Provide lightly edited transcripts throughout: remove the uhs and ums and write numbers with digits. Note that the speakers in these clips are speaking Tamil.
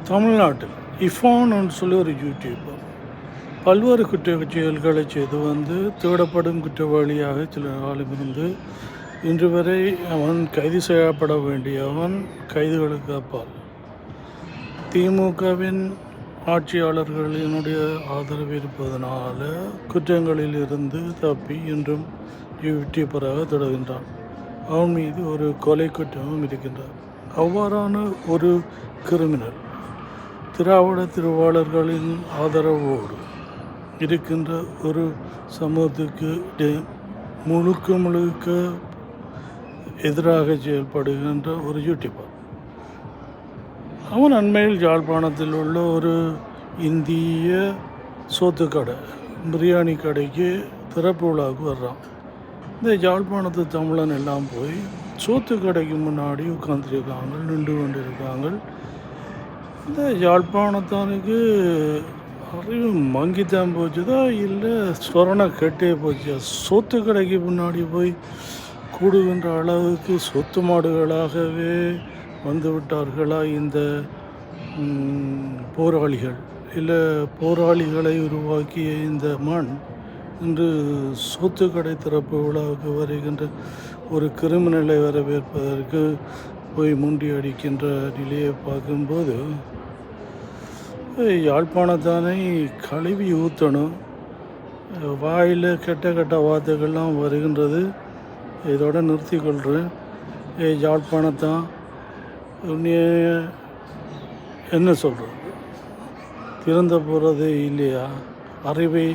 தமிழ்நாட்டில் இஃபான்னு சொல்லி ஒரு யூடியூபர் பல்வேறு செயல்களை செய்து தேடப்படும் குற்றவாளியாக சில காலமிருந்து இன்று வரை அவன் கைது செய்யப்பட வேண்டியவன் கைதுகளுக்கு அப்பால் திமுகவின் ஆட்சியாளர்களினுடைய ஆதரவு இருப்பதனால குற்றங்களில் இருந்து தப்பி இன்றும் யூடியூபராக தொடர்கின்றான். அவன் மீது ஒரு கொலை குற்றமும் இருக்கின்றார். அவ்வாறான ஒரு கிரிமினல் திராவிட திருவாளர்களின் ஆதரவோடு இருக்கின்ற ஒரு சமூகத்துக்கு முழுக்க எதிராக செயல்படுகின்ற ஒரு யூடியூபர். அவன் அண்மையில் யாழ்ப்பாணத்தில் உள்ள ஒரு இந்திய சோத்துக்கடை பிரியாணி கடைக்கு திறப்பு விழாவுக்கு வர்றான். இந்த யாழ்ப்பாணத்து தமிழன் எல்லாம் போய் சோத்து கடைக்கு முன்னாடி உட்காந்துருக்காங்க, நின்று கொண்டு இருக்காங்க. இந்த யாழ்ப்பாணத்தானுக்கு அறிவு மங்கித்தான் போச்சுதா இல்லை சொரணை கெட்டே போச்சு? சொத்து கடைக்கு முன்னாடி போய் கூடுகின்ற அளவுக்கு சொத்து மாடுகளாகவே வந்து விட்டார்களா இந்த போராளிகள்? இல்லை போராளிகளை உருவாக்கிய இந்த மண் இன்று சொத்து கடை திறப்பு விழாவுக்கு வருகின்ற ஒரு கிரிமினலை வரவேற்பதற்கு போய் முண்டி அடிக்கின்ற நிலையை பார்க்கும்போது யாழ்ப்பாணத்தானை கழுவி ஊற்றணும். வாயில் கெட்ட வார்த்தைகள்லாம் வருகின்றது. இதோட நிறுத்தி கொள்கிறேன். யாழ்ப்பாணத்தான் என்ன சொல்கிறது? திறந்த போகிறதே இல்லையா? அறிவை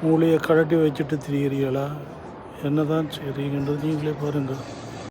மூளையை கழட்டி வச்சுட்டு திரிகிறீங்களா? என்ன தான் செய்கிறீங்கன்றது நீங்களே பாருங்கள்.